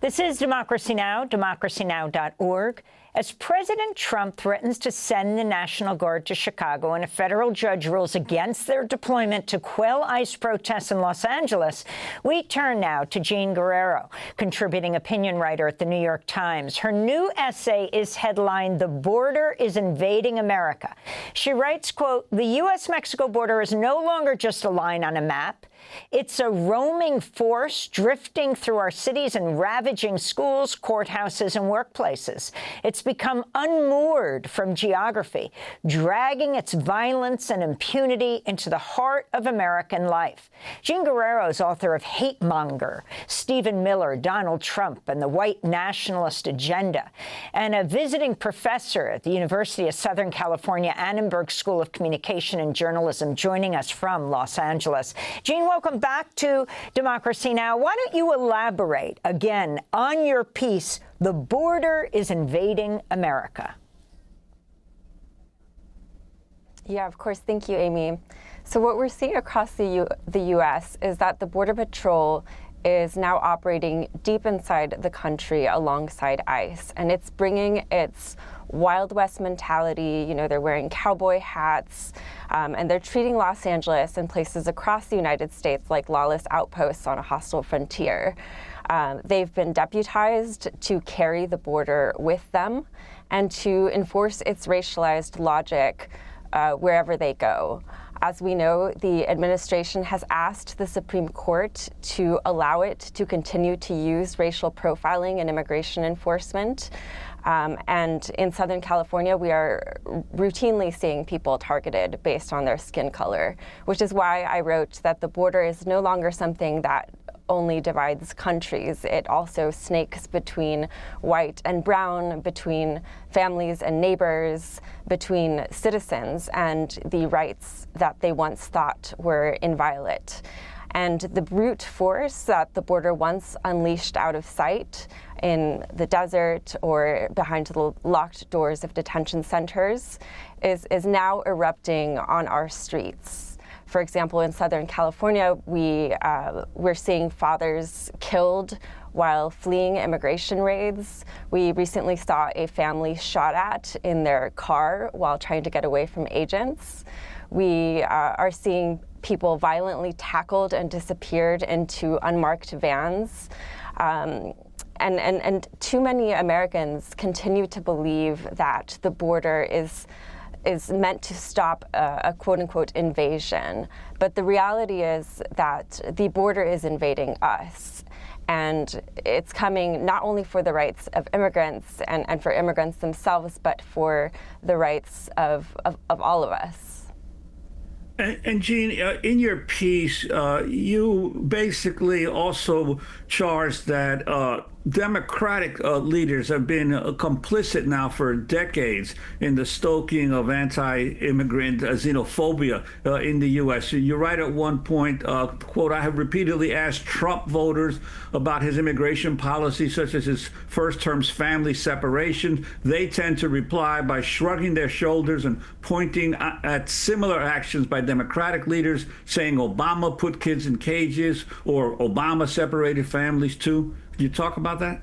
This is Democracy Now!, democracynow.org. As President Trump threatens to send the National Guard to Chicago and a federal judge rules against their deployment to quell ICE protests in Los Angeles, we turn now to Jean Guerrero, contributing opinion writer at the New York Times. Her new essay is headlined, "The Border Is Invading America." She writes, quote, "The U.S.-Mexico border is no longer just a line on a map. It's a roaming force drifting through our cities and ravaging schools, courthouses, and workplaces. It's become unmoored from geography, dragging its violence and impunity into the heart of American life." Jean Guerrero is author of Hate Monger, Stephen Miller, Donald Trump, and the White Nationalist Agenda, and a visiting professor at the University of Southern California Annenberg School of Communication and Journalism, joining us from Los Angeles. Jean, welcome back to Democracy Now! Why don't you elaborate again on your piece, "The Border is Invading America"? Yeah, of course. Thank you, Amy. So what we're seeing across the U.S. is that the Border Patrol is now operating deep inside the country alongside ICE, and it's bringing its Wild West mentality. You know, they're wearing cowboy hats, and they're treating Los Angeles and places across the United States like lawless outposts on a hostile frontier. They've been deputized to carry the border with them and to enforce its racialized logic wherever they go. As we know, the administration has asked the Supreme Court to allow it to continue to use racial profiling in immigration enforcement. And in Southern California, we are routinely seeing people targeted based on their skin color, which is why I wrote that the border is no longer something that only divides countries. It also snakes between white and brown, between families and neighbors, between citizens and the rights that they once thought were inviolate. And the brute force that the border once unleashed out of sight in the desert or behind the locked doors of detention centers is now erupting on our streets. For example, in Southern California, we're seeing fathers killed while fleeing immigration raids. We recently saw a family shot at in their car while trying to get away from agents. We are seeing people violently tackled and disappeared into unmarked vans. And too many Americans continue to believe that the border is meant to stop a quote-unquote invasion. But the reality is that the border is invading us. And it's coming not only for the rights of immigrants and for immigrants themselves, but for the rights of all of us. And Jean, in your piece, you basically also charged that Democratic leaders have been complicit now for decades in the stoking of anti-immigrant xenophobia in the U.S. You write at one point, quote, "I have repeatedly asked Trump voters about his immigration policy, such as his first term's family separation. They tend to reply by shrugging their shoulders and pointing at similar actions by Democratic leaders, saying Obama put kids in cages or Obama separated families too." Can you talk about that?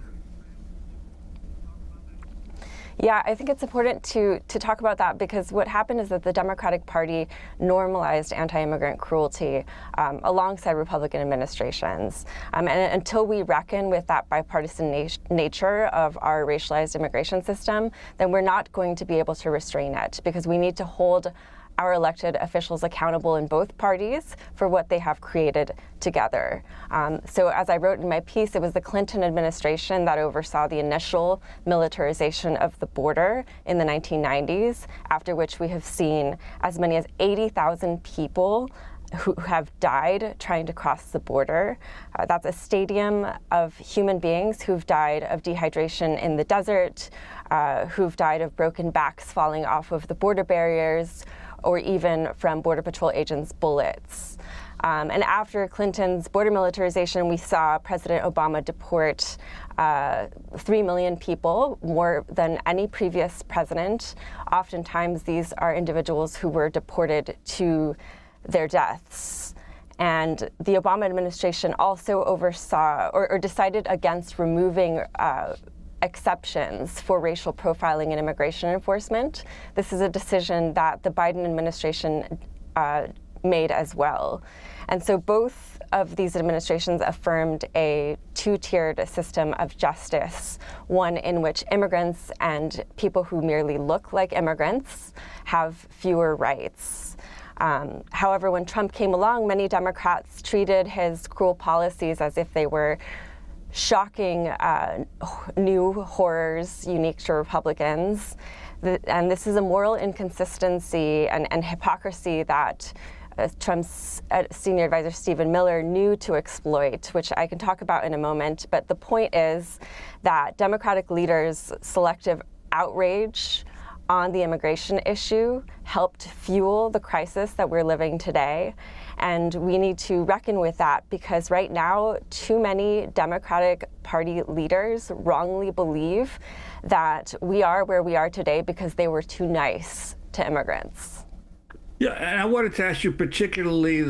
Yeah, I think it's important to talk about that because what happened is that the Democratic Party normalized anti-immigrant cruelty alongside Republican administrations. And until we reckon with that bipartisan nature of our racialized immigration system, then we're not going to be able to restrain it because we need to hold our elected officials accountable in both parties for what they have created together. So as I wrote in my piece, it was the Clinton administration that oversaw the initial militarization of the border in the 1990s, after which we have seen as many as 80,000 people who have died trying to cross the border. That's a stadium of human beings who've died of dehydration in the desert, who've died of broken backs falling off of the border barriers, or even from Border Patrol agents' bullets. And after Clinton's border militarization, we saw President Obama deport 3 million people, more than any previous president. Oftentimes, these are individuals who were deported to their deaths. And the Obama administration also oversaw or decided against removing exceptions for racial profiling in immigration enforcement. This is a decision that the Biden administration made as well. And so both of these administrations affirmed a two-tiered system of justice, one in which immigrants and people who merely look like immigrants have fewer rights. However, when Trump came along, many Democrats treated his cruel policies as if they were shocking new horrors unique to Republicans. And this is a moral inconsistency and hypocrisy that Trump's senior advisor, Stephen Miller, knew to exploit, which I can talk about in a moment. But the point is that Democratic leaders' selective outrage on the immigration issue helped fuel the crisis that we're living today. And we need to reckon with that because right now, too many Democratic Party leaders wrongly believe that we are where we are today because they were too nice to immigrants. Yeah, and I wanted to ask you particularly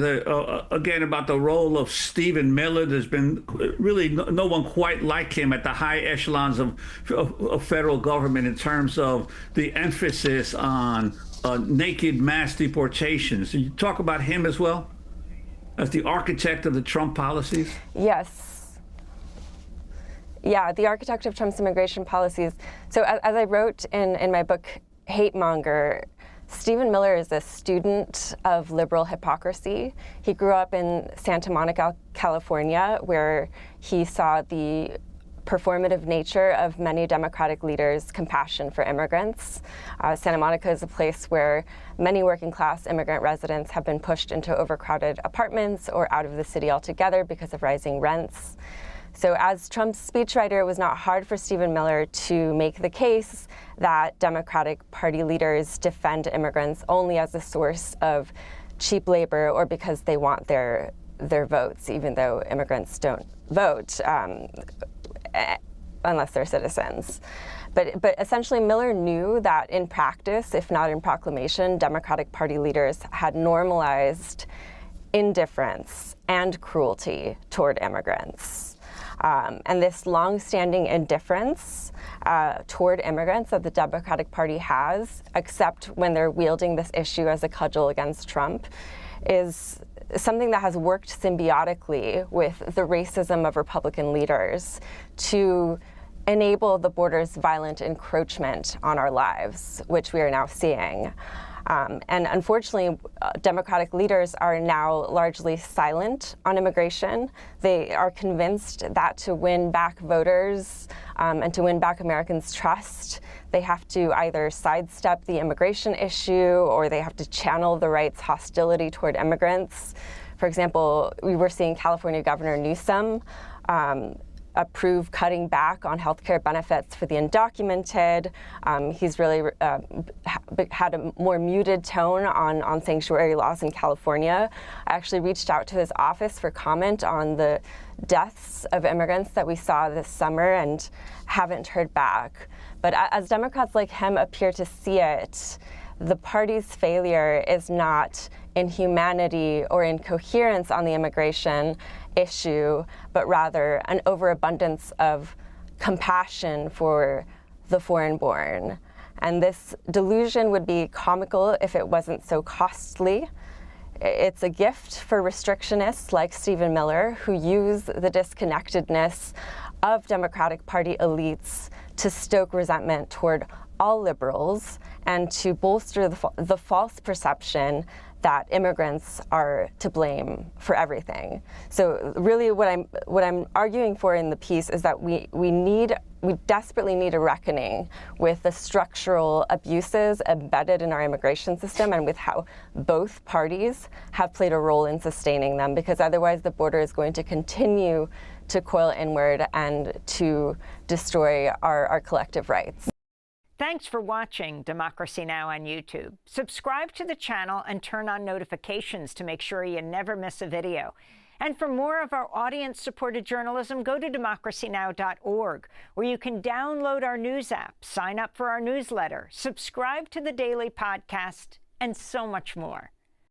again about the role of Stephen Miller. There's been really no one quite like him at the high echelons of federal government in terms of the emphasis on naked mass deportations. You talk about him as well as the architect of the Trump policies? Yes. Yeah, the architect of Trump's immigration policies. So as I wrote in my book, Hate Monger, Stephen Miller is a student of liberal hypocrisy. He grew up in Santa Monica, California, where he saw the performative nature of many Democratic leaders' compassion for immigrants. Santa Monica is a place where many working-class immigrant residents have been pushed into overcrowded apartments or out of the city altogether because of rising rents. So as Trump's speechwriter, it was not hard for Stephen Miller to make the case that Democratic Party leaders defend immigrants only as a source of cheap labor or because they want their votes, even though immigrants don't vote unless they're citizens. But essentially, Miller knew that in practice, if not in proclamation, Democratic Party leaders had normalized indifference and cruelty toward immigrants. And this long-standing indifference toward immigrants that the Democratic Party has, except when they're wielding this issue as a cudgel against Trump, is something that has worked symbiotically with the racism of Republican leaders to enable the border's violent encroachment on our lives, which we are now seeing. And unfortunately, Democratic leaders are now largely silent on immigration. They are convinced that to win back voters and to win back Americans' trust, they have to either sidestep the immigration issue or they have to channel the right's hostility toward immigrants. For example, we were seeing California Governor Newsom approve cutting back on health care benefits for the undocumented. He's really had a more muted tone on sanctuary laws in California. I actually reached out to his office for comment on the deaths of immigrants that we saw this summer and haven't heard back. But as Democrats like him appear to see it, the party's failure is not in humanity or in coherence on the immigration issue, but rather an overabundance of compassion for the foreign-born. And this delusion would be comical if it wasn't so costly. It's a gift for restrictionists like Stephen Miller, who use the disconnectedness of Democratic Party elites to stoke resentment toward all liberals and to bolster the false perception that immigrants are to blame for everything. So really what I'm arguing for in the piece is that we desperately need a reckoning with the structural abuses embedded in our immigration system and with how both parties have played a role in sustaining them, because otherwise the border is going to continue to coil inward and to destroy our collective rights. Thanks for watching Democracy Now! On YouTube. Subscribe to the channel and turn on notifications to make sure you never miss a video. And for more of our audience-supported journalism, go to democracynow.org, where you can download our news app, sign up for our newsletter, subscribe to the daily podcast, and so much more.